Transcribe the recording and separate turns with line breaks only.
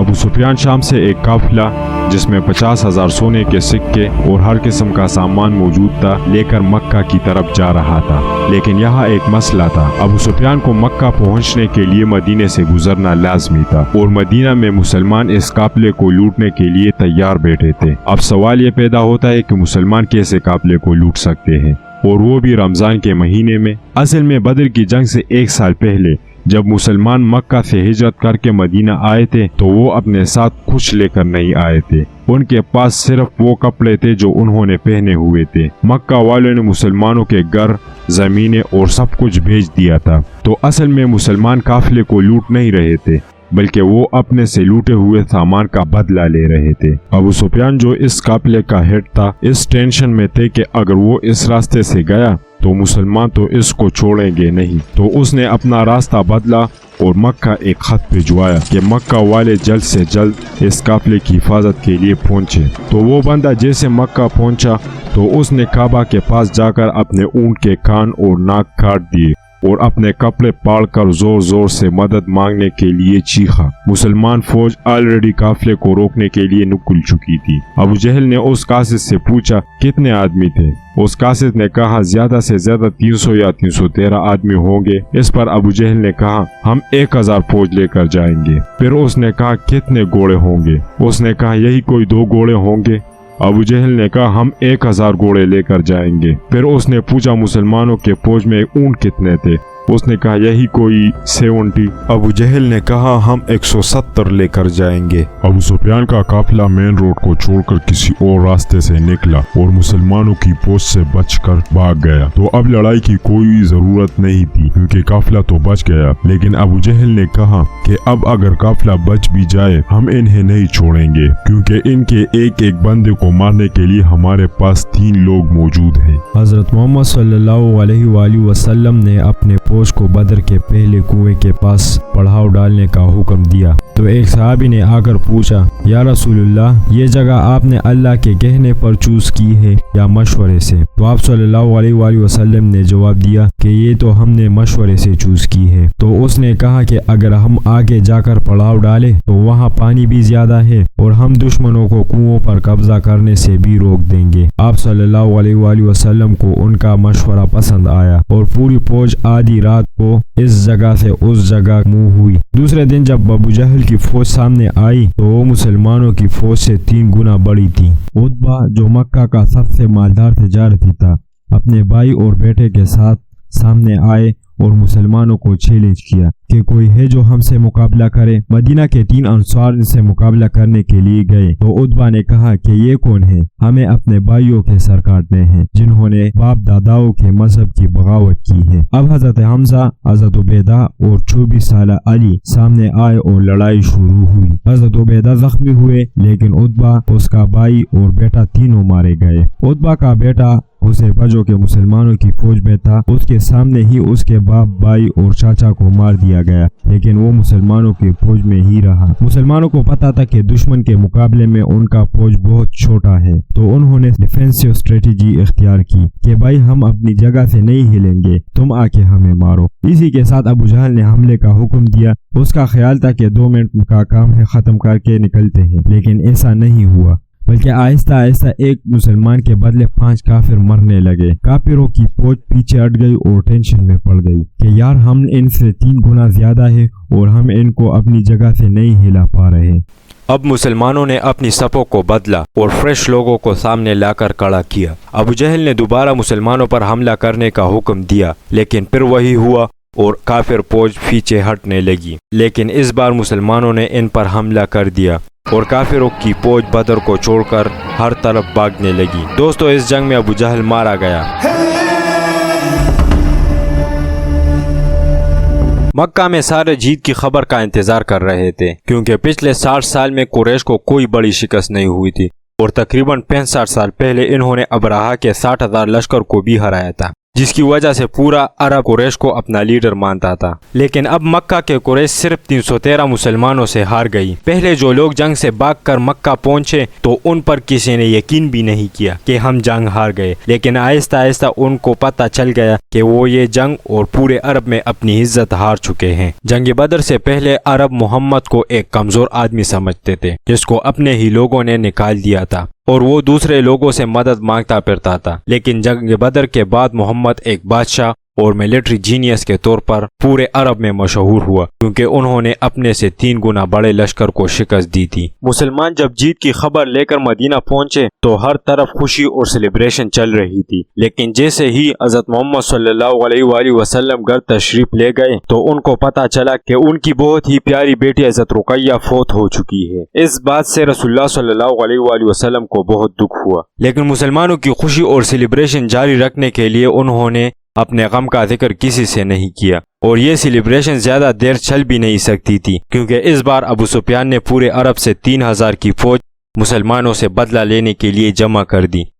ابو سفیان شام سے ایک قافلہ جس میں 50,000 سونے کے سکے اور ہر قسم کا سامان موجود تھا لے کر مکہ کی طرف جا رہا تھا، لیکن یہاں ایک مسئلہ تھا۔ ابو سفیان کو مکہ پہنچنے کے لیے مدینے سے گزرنا لازمی تھا اور مدینہ میں مسلمان اس قافلے کو لوٹنے کے لیے تیار بیٹھے تھے۔ اب سوال یہ پیدا ہوتا ہے کہ مسلمان کیسے قافلے کو لوٹ سکتے ہیں، اور وہ بھی رمضان کے مہینے میں؟ اصل میں بدر کی جنگ سے 1 سال پہلے جب مسلمان مکہ سے ہجرت کر کے مدینہ آئے تھے تو وہ اپنے ساتھ کچھ لے کر نہیں آئے تھے۔ ان کے پاس صرف وہ کپڑے تھے جو انہوں نے پہنے ہوئے تھے۔ مکہ والوں نے مسلمانوں کے گھر، زمینیں اور سب کچھ بھیج دیا تھا، تو اصل میں مسلمان قافلے کو لوٹ نہیں رہے تھے بلکہ وہ اپنے سے لوٹے ہوئے سامان کا بدلہ لے رہے تھے۔ ابو سفیان جو اس قافلے کا ہیڈ تھا اس ٹینشن میں تھے کہ اگر وہ اس راستے سے گیا تو مسلمان تو اس کو چھوڑیں گے نہیں، تو اس نے اپنا راستہ بدلا اور مکہ ایک خط بھجوایا کہ مکہ والے جلد سے جلد اس قافلے کی حفاظت کے لیے پہنچے۔ تو وہ بندہ جیسے مکہ پہنچا تو اس نے کعبہ کے پاس جا کر اپنے اونٹ کے کان اور ناک کاٹ دیے اور اپنے کپڑے پاڑ کر زور زور سے مدد مانگنے کے لیے چیخا۔ مسلمان فوج آلریڈی قافلے کو روکنے کے لیے نکل چکی تھی۔ ابو جہل نے اس قاصد سے پوچھا کتنے آدمی تھے؟ اس قاصد نے کہا زیادہ سے زیادہ 300 یا 313 آدمی ہوں گے۔ اس پر ابو جہل نے کہا ہم 1000 فوج لے کر جائیں گے۔ پھر اس نے کہا کتنے گھوڑے ہوں گے؟ اس نے کہا یہی کوئی 2 گھوڑے ہوں گے۔ ابو جہل نے کہا ہم 1000 گھوڑے لے کر جائیں گے۔ پھر اس نے پوچھا مسلمانوں کے فوج میں اونٹ کتنے تھے؟ اس نے کہا یہی کوئی 70۔ ابو جہل نے کہا ہم 170 لے کر جائیں گے۔
ابو سفیان کا قافلہ مین روڈ کو چھوڑ کر کسی اور راستے سے نکلا اور مسلمانوں کی پوچھ سے بچ کر بھاگ گیا۔ تو اب لڑائی کی کوئی ضرورت نہیں تھی کیونکہ قافلہ تو بچ گیا، لیکن ابو جہل نے کہا کہ اب اگر قافلہ بچ بھی جائے ہم انہیں نہیں چھوڑیں گے کیونکہ ان کے ایک ایک بندے کو مارنے کے لیے ہمارے پاس 3 لوگ موجود ہیں۔
حضرت محمد صلی اللہ علیہ وآلہ وسلم نے اپنے فوج کو بدر کے پہلے کنویں کے پاس پڑاؤ ڈالنے کا حکم دیا تو ایک صحابی نے آ کر پوچھا یا رسول اللہ یہ جگہ آپ نے اللہ کے کہنے پر چوز کی ہے یا مشورے سے؟ تو آپ صلی اللہ علیہ وآلہ وسلم نے جواب دیا کہ یہ تو ہم نے مشورے سے چوز کی ہے۔ تو اس نے کہا کہ اگر ہم آگے جا کر پڑاؤ ڈالیں تو وہاں پانی بھی زیادہ ہے اور ہم دشمنوں کو کنووں پر قبضہ کرنے سے بھی روک دیں گے۔ آپ صلی اللہ علیہ وآلہ وسلم کو ان کا مشورہ پسند آیا اور پوری فوج آدھی رات کو اس جگہ سے اس جگہ منہ ہوئی۔ دوسرے دن جب ابو جہل کی فوج سامنے آئی تو وہ مسلمانوں کی فوج سے 3 گنا بڑی تھی۔ عتبہ جو مکہ کا سب سے مالدار تجارتی تھا اپنے بھائی اور بیٹے کے ساتھ سامنے آئے اور مسلمانوں کو چیلنج کیا کہ کوئی ہے جو ہم سے مقابلہ کرے۔ مدینہ کے 3 انصار سے مقابلہ کرنے کے لیے گئے تو عتبہ نے کہا کہ یہ کون ہے؟ ہمیں اپنے بھائیوں کے سر کاٹنے ہیں جنہوں نے باپ داداؤں کے مذہب کی بغاوت کی ہے۔ اب حضرت حمزہ، حضرت عبیدہ اور 24 سالہ علی سامنے آئے اور لڑائی شروع ہوئی۔ حضرت عبیدہ زخمی ہوئے لیکن عتبہ، اس کا بھائی اور بیٹا تینوں مارے گئے۔ عتبہ کا بیٹا حذیفہ جو کہ مسلمانوں کی فوج میں تھا اس کے سامنے ہی اس کے باپ، بھائی اور چاچا کو مار دیا گیا لیکن وہ مسلمانوں کی فوج میں ہی رہا۔ مسلمانوں کو پتا تھا کہ دشمن کے مقابلے میں ان کا فوج بہت چھوٹا ہے تو انہوں نے ڈیفینسو اسٹریٹجی اختیار کی کہ بھائی ہم اپنی جگہ سے نہیں ہلیں گے، تم آ کے ہمیں مارو۔ اسی کے ساتھ ابو جہل نے حملے کا حکم دیا۔ اس کا خیال تھا کہ 2 منٹ کا کام ہے ختم کر کے نکلتے ہیں، لیکن ایسا نہیں ہوا بلکہ آہستہ آہستہ ایک مسلمان کے بدلے 5 کافر مرنے لگے۔ کافروں کی فوج پیچھے ہٹ گئی اور ٹینشن میں پڑ گئی کہ یار ہم ان سے 3 گنا زیادہ ہے اور ہم ان کو اپنی جگہ سے نہیں ہلا پا رہے۔
اب مسلمانوں نے اپنی صفوں کو بدلا اور فریش لوگوں کو سامنے لا کر کھڑا کیا۔ ابو جہل نے دوبارہ مسلمانوں پر حملہ کرنے کا حکم دیا لیکن پھر وہی ہوا اور کافر فوج پیچھے ہٹنے لگی، لیکن اس بار مسلمانوں نے ان پر حملہ کر دیا اور کافروں کی فوج بدر کو چھوڑ کر ہر طرف بھاگنے لگی۔ دوستو اس جنگ میں ابو جہل مارا گیا۔ مکہ میں سارے جیت کی خبر کا انتظار کر رہے تھے کیونکہ پچھلے 60 سال میں قریش کو کوئی بڑی شکست نہیں ہوئی تھی اور تقریباً 65 سال پہلے انہوں نے ابرہہ کے 60,000 لشکر کو بھی ہرایا تھا جس کی وجہ سے پورا عرب قریش کو اپنا لیڈر مانتا تھا۔ لیکن اب مکہ کے قریش صرف 313 مسلمانوں سے ہار گئی۔ پہلے جو لوگ جنگ سے بھاگ کر مکہ پہنچے تو ان پر کسی نے یقین بھی نہیں کیا کہ ہم جنگ ہار گئے، لیکن آہستہ آہستہ ان کو پتہ چل گیا کہ وہ یہ جنگ اور پورے عرب میں اپنی عزت ہار چکے ہیں۔ جنگ بدر سے پہلے عرب محمد کو ایک کمزور آدمی سمجھتے تھے جس کو اپنے ہی لوگوں نے نکال دیا تھا اور وہ دوسرے لوگوں سے مدد مانگتا پھرتا تھا۔ لیکن جنگ بدر کے بعد محمد ایک بادشاہ اور ملٹری جینیس کے طور پر پورے عرب میں مشہور ہوا، کیونکہ انہوں نے اپنے سے 3 گنا بڑے لشکر کو شکست دی تھی۔ مسلمان جب جیت کی خبر لے کر مدینہ پہنچے تو ہر طرف خوشی اور سیلیبریشن چل رہی تھی، لیکن جیسے ہی حضرت محمد صلی اللہ علیہ وآلہ وسلم گھر تشریف لے گئے تو ان کو پتہ چلا کہ ان کی بہت ہی پیاری بیٹی حضرت رقیہ فوت ہو چکی ہے۔ اس بات سے رسول اللہ صلی اللہ علیہ وآلہ وسلم کو بہت دکھ ہوا، لیکن مسلمانوں کی خوشی اور سیلیبریشن جاری رکھنے کے لیے انہوں نے اپنے غم کا ذکر کسی سے نہیں کیا، اور یہ سیلیبریشن زیادہ دیر چل بھی نہیں سکتی تھی، کیونکہ اس بار ابو سفیان نے پورے عرب سے 3000 کی فوج مسلمانوں سے بدلہ لینے کے لیے جمع کر دی۔